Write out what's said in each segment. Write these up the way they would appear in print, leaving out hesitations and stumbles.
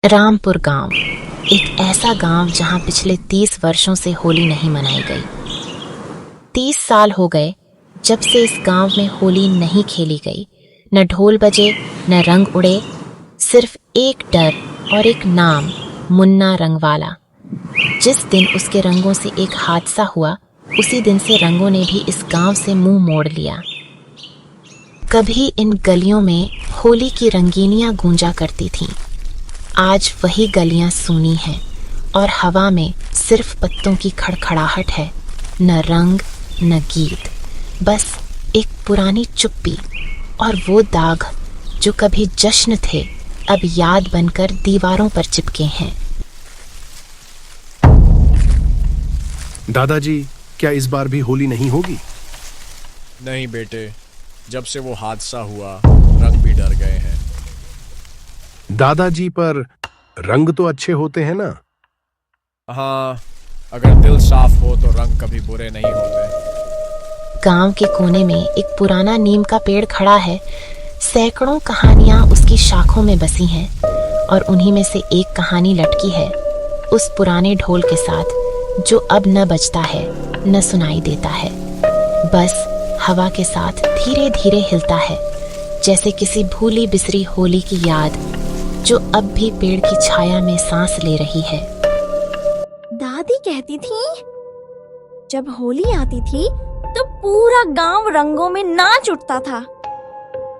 रामपुर गांव एक ऐसा गांव जहां पिछले 30 वर्षों से होली नहीं मनाई गई। 30 साल हो गए जब से इस गांव में होली नहीं खेली गई। न ढोल बजे, न रंग उड़े, सिर्फ एक डर और एक नाम, मुन्ना रंगवाला। जिस दिन उसके रंगों से एक हादसा हुआ, उसी दिन से रंगों ने भी इस गांव से मुंह मोड़ लिया। कभी इन गलियों में होली की रंगीनियां गूंजा करती थीं। आज वही गलियां सूनी हैं और हवा में सिर्फ पत्तों की खड़खड़ाहट है। न रंग न गीत, बस एक पुरानी चुप्पी। और वो दाग जो कभी जश्न थे, अब याद बनकर दीवारों पर चिपके हैं। दादाजी, क्या इस बार भी होली नहीं होगी? नहीं बेटे, जब से वो हादसा हुआ रंग भी डर गए हैं। दादाजी, पर रंग तो अच्छे होते हैं ना? हाँ, अगर दिल साफ हो तो रंग कभी बुरे नहीं होते। गांव के कोने में एक पुराना नीम का पेड़ खड़ा है। सैकड़ों कहानियां उसकी शाखों में बसी हैं और उन्हीं में से एक कहानी लटकी है उस पुराने ढोल के साथ, जो अब न बजता है न सुनाई देता है, बस हवा के साथ धीरे धीरे हिलता है, जैसे किसी भूली बिसरी होली की याद जो अब भी पेड़ की छाया में सांस ले रही है। दादी कहती थी, जब होली आती थी तो पूरा गांव रंगों में नाच उठता था।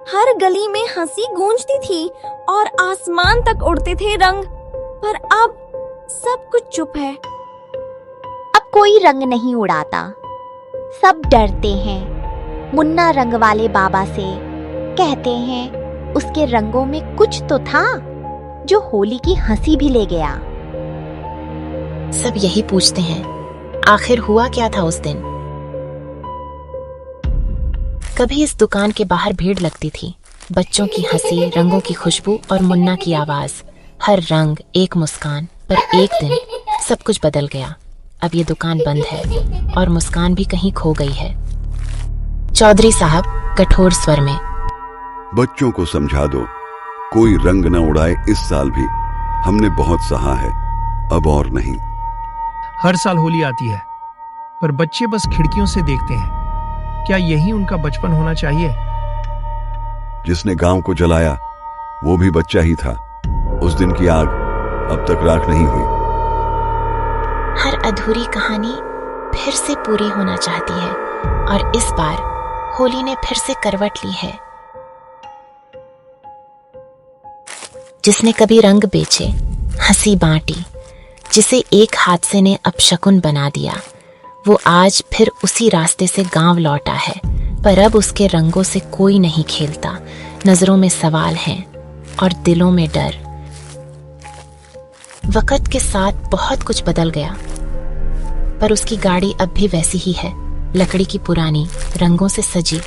हर गली में हंसी गूंजती थी और आसमान तक उड़ते थे रंग। पर अब सब कुछ चुप है। अब कोई रंग नहीं उड़ाता, सब डरते हैं। मुन्ना रंग वाले बाबा से कहते हैं उसके रंगों में कुछ तो था जो होली की हंसी भी ले गया। सब यही पूछते हैं, आखिर हुआ क्या था उस दिन? कभी इस दुकान के बाहर भीड़ लगती थी, बच्चों की हंसी, रंगों की खुशबू और मुन्ना की आवाज। हर रंग एक मुस्कान। पर एक दिन सब कुछ बदल गया। अब ये दुकान बंद है और मुस्कान भी कहीं खो गई है। चौधरी साहब कठोर स्वर में, बच्चों को समझा दो, कोई रंग न उड़ाए इस साल भी। हमने बहुत सहा है, अब और नहीं। हर साल होली आती है, पर बच्चे बस खिड़कियों से देखते हैं। क्या यही उनका बचपन होना चाहिए? जिसने गांव को जलाया वो भी बच्चा ही था। उस दिन की आग अब तक राख नहीं हुई। हर अधूरी कहानी फिर से पूरी होना चाहती है और इस बार होली ने फिर से करवट ली है। जिसने कभी रंग बेचे, हंसी बांटी, जिसे एक हादसे ने अपशकुन बना दिया, वो आज फिर उसी रास्ते से गांव लौटा है। पर अब उसके रंगों से कोई नहीं खेलता। नजरों में सवाल हैं और दिलों में डर। वक्त के साथ बहुत कुछ बदल गया, पर उसकी गाड़ी अब भी वैसी ही है, लकड़ी की पुरानी, रंगों से सजी।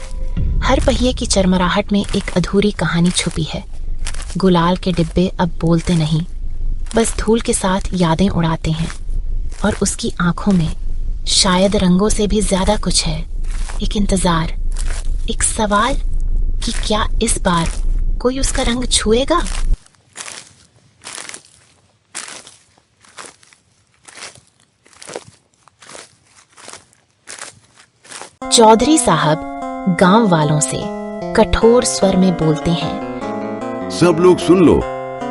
हर पहिए की चरमराहट में एक अधूरी कहानी छुपी है। गुलाल के डिब्बे अब बोलते नहीं, बस धूल के साथ यादें उड़ाते हैं। और उसकी आंखों में शायद रंगों से भी ज्यादा कुछ है। एक इंतजार, एक सवाल कि क्या इस बार कोई उसका रंग छुएगा? चौधरी साहब गांव वालों से कठोर स्वर में बोलते हैं, सब लोग सुन लो,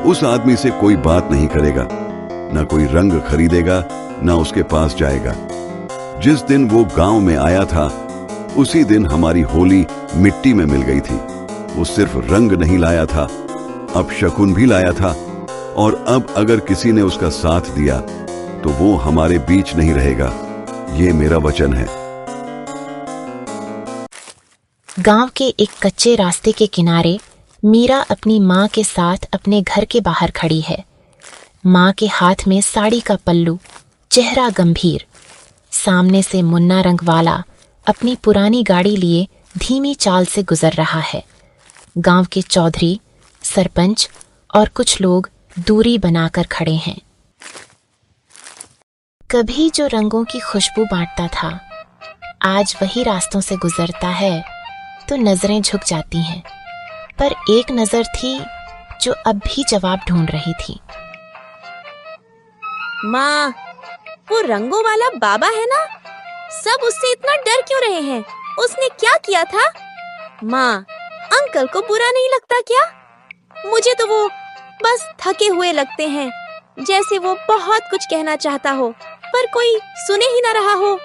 उस आदमी से कोई बात नहीं करेगा, ना कोई रंग खरीदेगा, ना उसके पास जाएगा। जिस दिन वो गांव में आया था, उसी दिन हमारी होली मिट्टी में मिल गई थी। वो सिर्फ रंग नहीं लाया था, अब शकुन भी लाया था। और अब अगर किसी ने उसका साथ दिया तो वो हमारे बीच नहीं रहेगा, ये मेरा वचन है। गांव के एक कच्चे रास्ते के किनारे मीरा अपनी माँ के साथ अपने घर के बाहर खड़ी है। माँ के हाथ में साड़ी का पल्लू, चेहरा गंभीर। सामने से मुन्ना रंगवाला अपनी पुरानी गाड़ी लिए धीमी चाल से गुजर रहा है। गांव के चौधरी, सरपंच और कुछ लोग दूरी बनाकर खड़े हैं। कभी जो रंगों की खुशबू बांटता था, आज वही रास्तों से गुजरता है तो नजरें झुक जाती हैं। पर एक नजर थी जो अब भी जवाब ढूंढ रही थी। माँ, वो रंगों वाला बाबा है ना, सब उससे इतना डर क्यों रहे हैं? उसने क्या किया था? माँ, अंकल को बुरा नहीं लगता क्या? मुझे तो वो बस थके हुए लगते हैं, जैसे वो बहुत कुछ कहना चाहता हो पर कोई सुने ही ना रहा हो।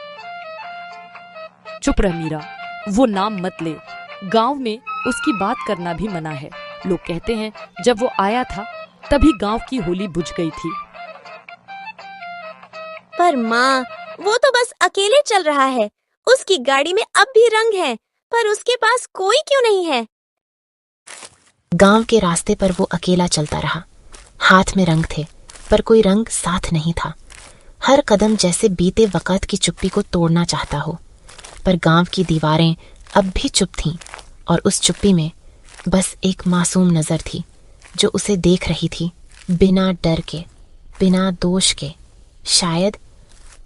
चुप रह मीरा, वो नाम मत ले। गांव में उसकी बात करना भी मना है। लोग कहते हैं जब वो आया था तभी गांव की होली बुझ गई थी। पर माँ, वो तो बस अकेले चल रहा है। उसकी गाड़ी में अब भी रंग है, पर उसके पास कोई क्यों नहीं है? गांव के रास्ते पर वो अकेला चलता रहा। हाथ में रंग थे, पर कोई रंग साथ नहीं था। हर कदम जैसे बीते वक़्त की चुप्पी को तोड़ना चाहता हो। पर गांव की दीवारें अब भी चुप थीं, और उस चुप्पी में बस एक मासूम नजर थी जो उसे देख रही थी, बिना डर के, बिना दोष के। शायद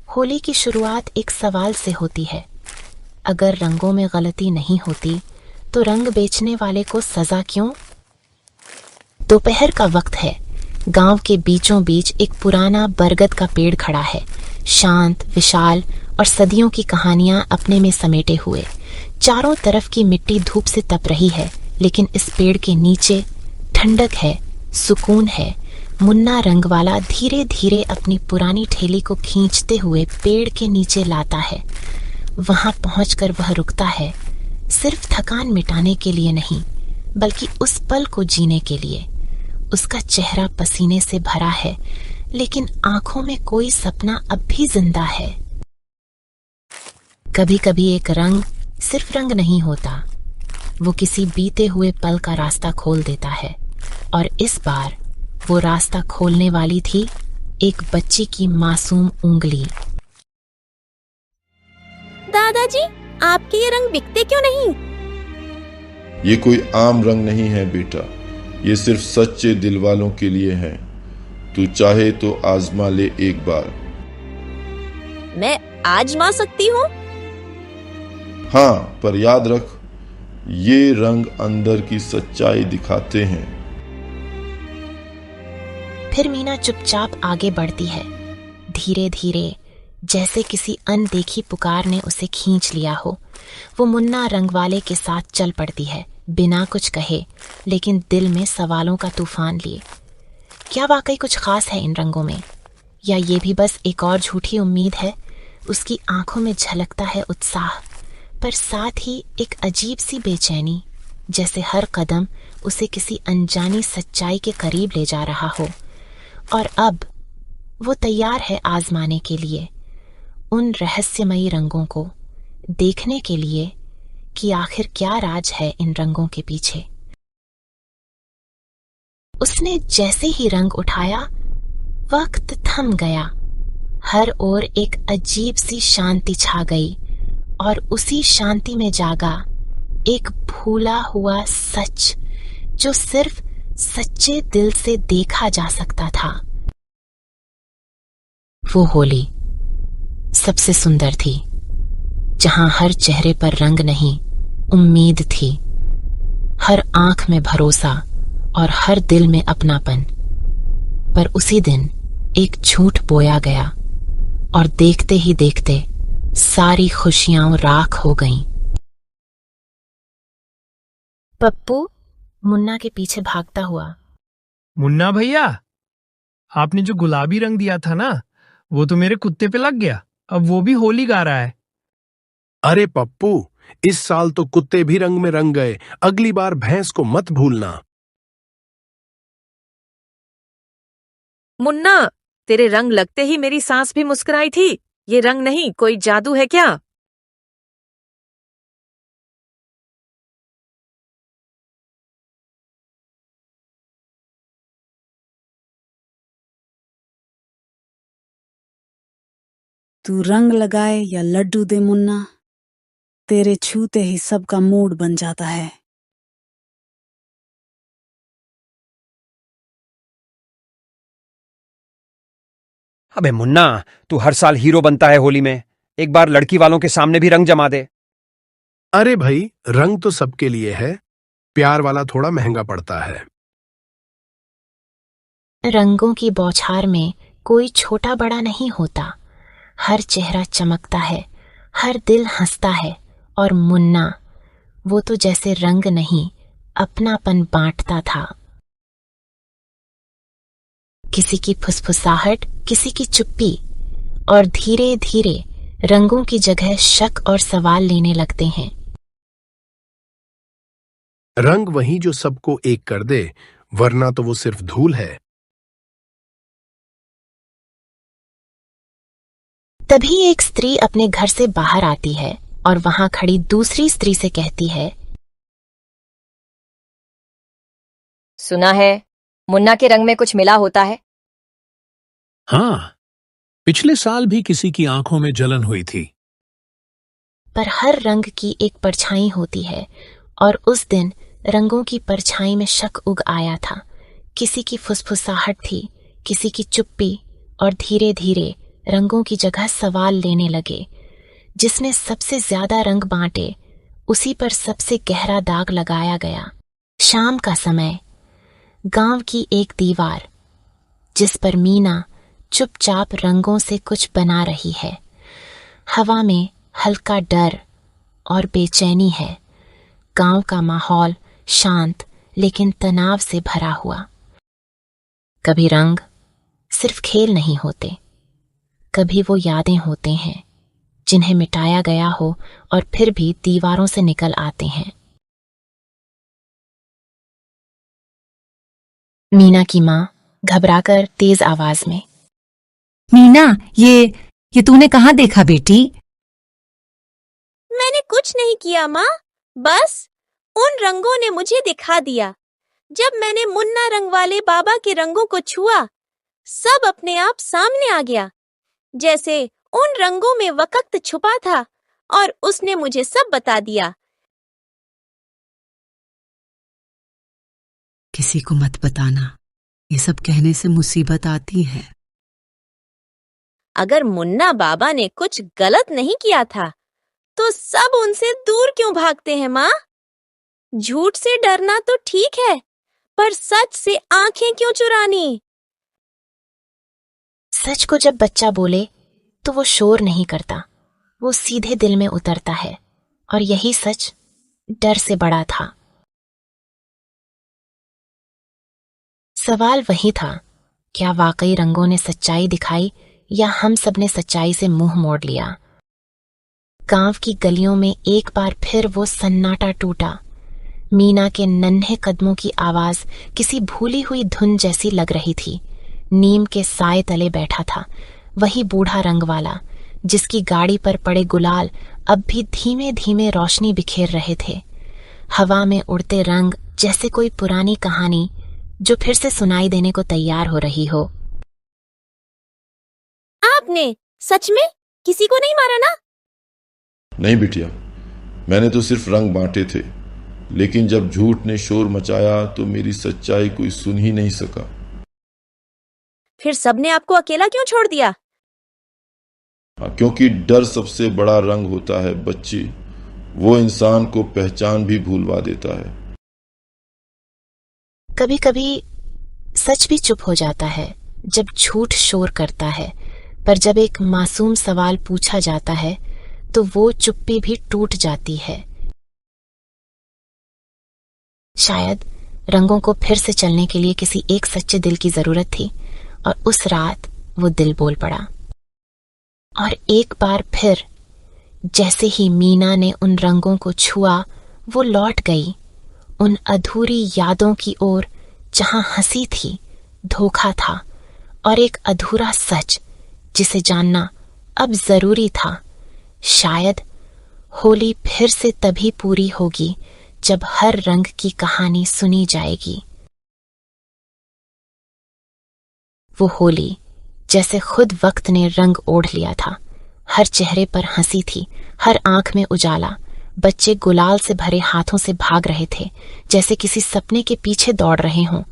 होली की शुरुआत एक सवाल से होती है। अगर रंगों में गलती नहीं होती तो रंग बेचने वाले को सजा क्यों? दोपहर का वक्त है। गांव के बीचों बीच एक पुराना बरगद का पेड़ खड़ा है, शांत, विशाल और सदियों की कहानियां अपने में समेटे हुए। चारों तरफ की मिट्टी धूप से तप रही है, लेकिन इस पेड़ के नीचे ठंडक है, सुकून है। मुन्ना रंग वाला धीरे धीरे अपनी पुरानी ठेली को खींचते हुए पेड़ के नीचे लाता है। वहां पहुंचकर वह रुकता है, सिर्फ थकान मिटाने के लिए नहीं, बल्कि उस पल को जीने के लिए। उसका चेहरा पसीने से भरा है, लेकिन आंखों में कोई सपना अब भी जिंदा है। कभी कभी एक रंग सिर्फ रंग नहीं होता, वो किसी बीते हुए पल का रास्ता खोल देता है। और इस बार वो रास्ता खोलने वाली थी एक बच्ची की मासूम उंगली। दादाजी, आपके ये रंग बिकते क्यों नहीं? ये कोई आम रंग नहीं है बेटा, ये सिर्फ सच्चे दिल वालों के लिए है। तू चाहे तो आजमा ले एक बार। मैं आजमा सकती हूँ? हाँ, पर याद रख, ये रंग अंदर की सच्चाई दिखाते हैं। फिर मीना चुपचाप आगे बढ़ती है, धीरे धीरे, जैसे किसी अनदेखी पुकार ने उसे खींच लिया हो। वो मुन्ना रंगवाले के साथ चल पड़ती है, बिना कुछ कहे, लेकिन दिल में सवालों का तूफान लिए। क्या वाकई कुछ खास है इन रंगों में, या ये भी बस एक और झूठी उम्मीद है? उसकी आंखों में झलकता है उत्साह, पर साथ ही एक अजीब सी बेचैनी, जैसे हर कदम उसे किसी अनजानी सच्चाई के करीब ले जा रहा हो। और अब वो तैयार है आजमाने के लिए, उन रहस्यमयी रंगों को देखने के लिए कि आखिर क्या राज है इन रंगों के पीछे। उसने जैसे ही रंग उठाया, वक्त थम गया। हर ओर एक अजीब सी शांति छा गई, और उसी शांति में जागा एक भूला हुआ सच, जो सिर्फ सच्चे दिल से देखा जा सकता था। वो होली सबसे सुंदर थी, जहां हर चेहरे पर रंग नहीं, उम्मीद थी। हर आंख में भरोसा और हर दिल में अपनापन। पर उसी दिन एक झूठ बोया गया, और देखते ही देखते सारी खुशियां राख हो गईं। पप्पू मुन्ना के पीछे भागता हुआ। मुन्ना भैया, आपने जो गुलाबी रंग दिया था ना, वो तो मेरे कुत्ते पे लग गया। अब वो भी होली गा रहा है। अरे पप्पू, इस साल तो कुत्ते भी रंग में रंग गए। अगली बार भैंस को मत भूलना। मुन्ना, तेरे रंग लगते ही मेरी सांस भी मुस्कुराई थी। ये रंग नहीं, कोई जादू है क्या? तू रंग लगाए या लड्डू दे मुन्ना, तेरे छूते ही सबका मूड बन जाता है। अबे मुन्ना, तू हर साल हीरो बनता है होली में, एक बार लड़की वालों के सामने भी रंग जमा दे। अरे भाई, रंग तो सबके लिए है, प्यार वाला थोड़ा महंगा पड़ता है। रंगों की बौछार में कोई छोटा बड़ा नहीं होता, हर चेहरा चमकता है, हर दिल हंसता है। और मुन्ना, वो तो जैसे रंग नहीं, अपनापन बांटता था। किसी की फुसफुसाहट, किसी की चुप्पी, और धीरे धीरे रंगों की जगह शक और सवाल लेने लगते हैं। रंग वही जो सबको एक कर दे, वरना तो वो सिर्फ धूल है। तभी एक स्त्री अपने घर से बाहर आती है और वहां खड़ी दूसरी स्त्री से कहती है, सुना है मुन्ना के रंग में कुछ मिला होता है। हाँ, पिछले साल भी किसी की आंखों में जलन हुई थी। पर हर रंग की एक परछाई होती है, और उस दिन रंगों की परछाई में शक उग आया था। किसी की फुसफुसाहट थी, किसी की चुप्पी, और धीरे धीरे रंगों की जगह सवाल लेने लगे। जिसने सबसे ज्यादा रंग बांटे, उसी पर सबसे गहरा दाग लगाया गया। शाम का समय, गांव की एक दीवार जिस पर मीना चुपचाप रंगों से कुछ बना रही है। हवा में हल्का डर और बेचैनी है। गांव का माहौल शांत लेकिन तनाव से भरा हुआ। कभी रंग सिर्फ खेल नहीं होते, कभी वो यादें होते हैं जिन्हें मिटाया गया हो और फिर भी दीवारों से निकल आते हैं। मीना की मां घबराकर तेज आवाज में, मीना, ये तूने कहाँ देखा बेटी? मैंने कुछ नहीं किया माँ, बस उन रंगों ने मुझे दिखा दिया। जब मैंने मुन्ना रंग वाले बाबा के रंगों को छुआ, सब अपने आप सामने आ गया, जैसे उन रंगों में वक्त छुपा था और उसने मुझे सब बता दिया। किसी को मत बताना, ये सब कहने से मुसीबत आती है। अगर मुन्ना बाबा ने कुछ गलत नहीं किया था, तो सब उनसे दूर क्यों भागते हैं माँ? झूठ से डरना तो ठीक है, पर सच से आंखें क्यों चुरानी? सच को जब बच्चा बोले तो वो शोर नहीं करता, वो सीधे दिल में उतरता है, और यही सच डर से बड़ा था। सवाल वही था, क्या वाकई रंगों ने सच्चाई दिखाई या हम सब ने सच्चाई से मुंह मोड़ लिया? गांव की गलियों में एक बार फिर वो सन्नाटा टूटा। मीना के नन्हे कदमों की आवाज किसी भूली हुई धुन जैसी लग रही थी। नीम के साए तले बैठा था वही बूढ़ा रंग वाला, जिसकी गाड़ी पर पड़े गुलाल अब भी धीमे धीमे रोशनी बिखेर रहे थे। हवा में उड़ते रंग जैसे कोई पुरानी कहानी जो फिर से सुनाई देने को तैयार हो रही हो। आपने सच में किसी को नहीं मारा ना? नहीं बिटिया, मैंने तो सिर्फ रंग बांटे थे, लेकिन जब झूठ ने शोर मचाया तो मेरी सच्चाई कोई सुन ही नहीं सका। फिर सबने आपको अकेला क्यों छोड़ दिया? क्योंकि डर सबसे बड़ा रंग होता है बच्ची, वो इंसान को पहचान भी भूलवा देता है। कभी कभी सच भी चुप हो जाता है जब झूठ शोर करता है, पर जब एक मासूम सवाल पूछा जाता है तो वो चुप्पी भी टूट जाती है। शायद रंगों को फिर से चलने के लिए किसी एक सच्चे दिल की जरूरत थी, और उस रात वो दिल बोल पड़ा। और एक बार फिर जैसे ही मीना ने उन रंगों को छुआ, वो लौट गई उन अधूरी यादों की ओर जहां हंसी थी, धोखा था, और एक अधूरा सच जिसे जानना अब जरूरी था। शायद होली फिर से तभी पूरी होगी जब हर रंग की कहानी सुनी जाएगी। वो होली जैसे खुद वक्त ने रंग ओढ़ लिया था। हर चेहरे पर हंसी थी, हर आंख में उजाला। बच्चे गुलाल से भरे हाथों से भाग रहे थे, जैसे किसी सपने के पीछे दौड़ रहे हों।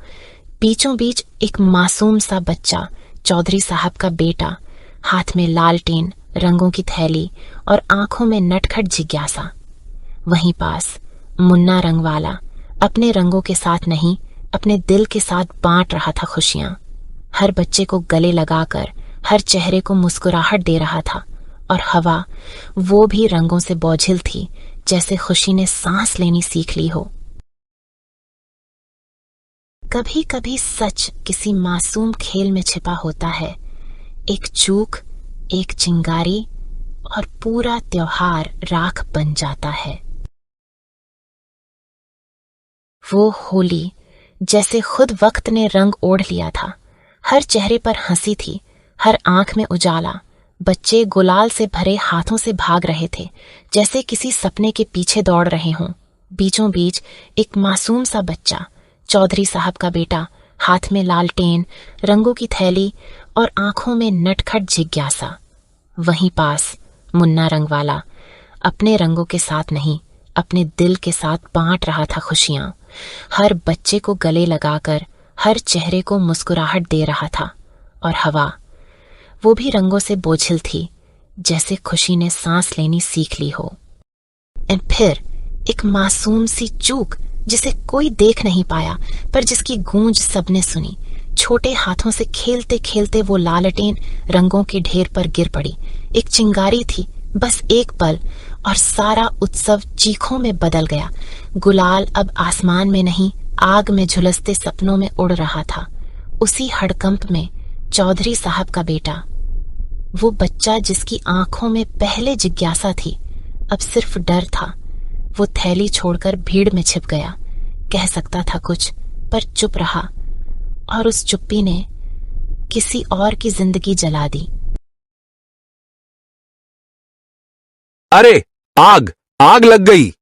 बीचों बीच एक मासूम सा बच्चा, चौधरी साहब का बेटा, हाथ में लालटेन, रंगों की थैली और आंखों में नटखट जिज्ञासा। वहीं पास मुन्ना रंग वाला अपने रंगों के साथ नहीं, अपने दिल के साथ बांट रहा था खुशियां। हर बच्चे को गले लगाकर हर चेहरे को मुस्कुराहट दे रहा था, और हवा वो भी रंगों से बोझिल थी, जैसे खुशी ने सांस लेनी सीख ली हो। कभी कभी सच किसी मासूम खेल में छिपा होता है, एक चूक, एक चिंगारी, और पूरा त्योहार राख बन जाता है। वो होली जैसे खुद वक्त ने रंग ओढ़ लिया था। हर चेहरे पर हंसी थी, हर आंख में उजाला। बच्चे गुलाल से भरे हाथों से भाग रहे थे, जैसे किसी सपने के पीछे दौड़ रहे हों। बीचों बीच एक मासूम सा बच्चा, चौधरी साहब का बेटा, हाथ में लालटेन, रंगों की थैली और आंखों में नटखट जिज्ञासा। वहीं पास मुन्ना रंगवाला अपने रंगों के साथ नहीं, अपने दिल के साथ बांट रहा था खुशियां। हर बच्चे को गले लगाकर हर चेहरे को मुस्कुराहट दे रहा था, और हवा वो भी रंगों से बोझिल थी, जैसे खुशी ने सांस लेनी सीख ली हो। और फिर एक मासूम सी चूक, जिसे कोई देख नहीं पाया पर जिसकी गूंज सबने सुनी। छोटे हाथों से खेलते खेलते वो लालटेन रंगों के ढेर पर गिर पड़ी। एक चिंगारी थी, बस एक पल, और सारा उत्सव चीखों में बदल गया। गुलाल अब आसमान में नहीं, आग में झुलसते सपनों में उड़ रहा था। उसी हड़कंप में चौधरी साहब का बेटा, वो बच्चा जिसकी आंखों में पहले जिज्ञासा थी, अब सिर्फ डर था। वो थैली छोड़कर भीड़ में छिप गया। कह सकता था कुछ, पर चुप रहा, और उस चुप्पी ने किसी और की जिंदगी जला दी। अरे आग, आग लग गई!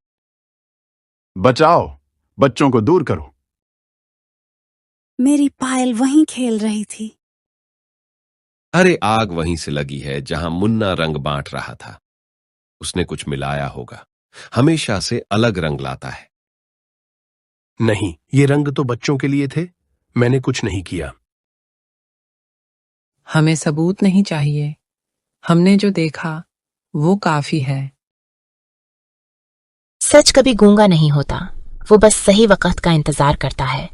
बचाओ, बच्चों को दूर करो। मेरी पायल वहीं खेल रही थी। अरे आग वहीं से लगी है जहां मुन्ना रंग बांट रहा था। उसने कुछ मिलाया होगा, हमेशा से अलग रंग लाता है। नहीं, ये रंग तो बच्चों के लिए थे, मैंने कुछ नहीं किया। हमें सबूत नहीं चाहिए, हमने जो देखा वो काफी है। सच कभी गूंगा नहीं होता, वो बस सही वक्त का इंतजार करता है।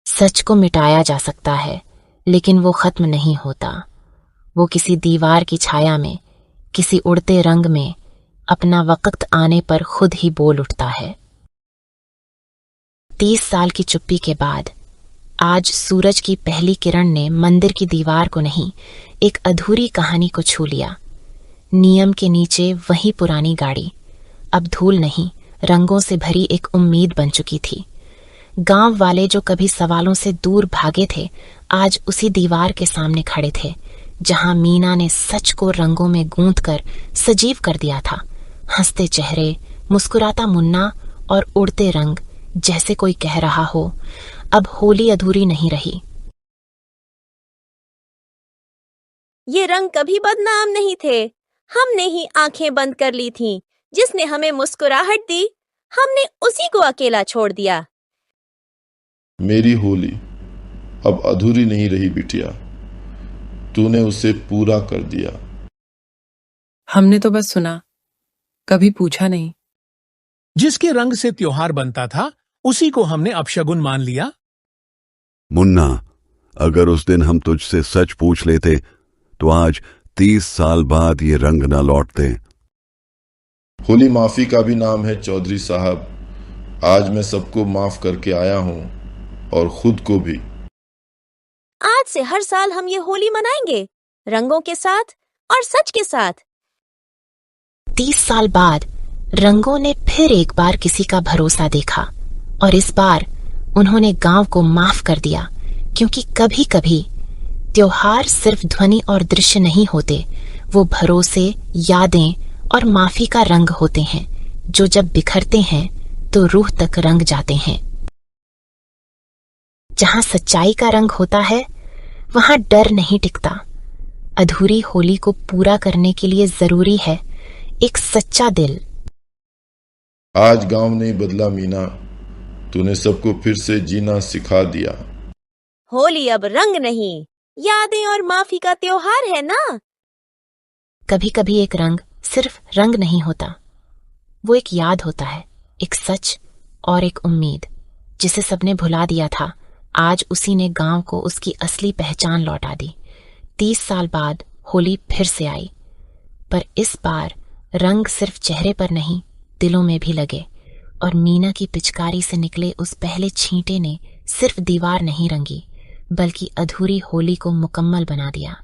सच को मिटाया जा सकता है, लेकिन वो खत्म नहीं होता। वो किसी दीवार की छाया में, किसी उड़ते रंग में अपना वक्त आने पर खुद ही बोल उठता है। 30 साल की चुप्पी के बाद आज सूरज की पहली किरण ने मंदिर की दीवार को नहीं, एक अधूरी कहानी को छू लिया। नियम के नीचे वही पुरानी गाड़ी, अब धूल नहीं, रंगों से भरी एक उम्मीद बन चुकी थी। गांव वाले जो कभी सवालों से दूर भागे थे, आज उसी दीवार के सामने खड़े थे, जहां मीना ने सच को रंगों में गूंथकर सजीव कर दिया था। हंसते चेहरे, मुस्कुराता मुन्ना और उड़ते रंग, जैसे कोई कह रहा हो, अब होली अधूरी नहीं रही। ये रंग कभी बदनाम नहीं थे, हमने ही आंखें बंद कर ली थीं। जिसने हमें मुस्कुराहट दी, हमने उसी को अकेला छोड़ दिया। मेरी होली अब अधूरी नहीं रही बिटिया, तूने उसे पूरा कर दिया। हमने तो बस सुना, कभी पूछा नहीं। जिसके रंग से त्योहार बनता था, उसी को हमने अपशगुन मान लिया। मुन्ना, अगर उस दिन हम तुझसे सच पूछ लेते तो आज 30 साल बाद ये रंग न लौटते। होली माफी का भी नाम है चौधरी साहब। आज मैं सबको माफ करके आया हूं, और खुद को भी। आज से हर साल हम ये होली मनाएंगे, रंगों के साथ और सच के साथ। 30 साल बाद रंगों ने फिर एक बार किसी का भरोसा देखा, और इस बार उन्होंने गांव को माफ कर दिया, क्योंकि कभी कभी त्योहार सिर्फ ध्वनि और दृश्य नहीं होते, वो भरोसे, यादें और माफी का रंग होते हैं, जो जब बिखरते हैं तो रूह तक रंग जाते हैं। जहां सच्चाई का रंग होता है, वहां डर नहीं टिकता। अधूरी होली को पूरा करने के लिए जरूरी है एक सच्चा दिल। आज गांव नहीं बदला मीना, तूने सबको फिर से जीना सिखा दिया। होली अब रंग नहीं, यादें और माफी का त्योहार है ना। कभी कभी एक रंग सिर्फ रंग नहीं होता, वो एक याद होता है, एक सच और एक उम्मीद, जिसे सबने भुला दिया था, आज उसी ने गांव को उसकी असली पहचान लौटा दी। 30 साल बाद होली फिर से आई, पर इस बार रंग सिर्फ चेहरे पर नहीं, दिलों में भी लगे। और मीना की पिचकारी से निकले उस पहले छींटे ने सिर्फ दीवार नहीं रंगी, बल्कि अधूरी होली को मुकम्मल बना दिया।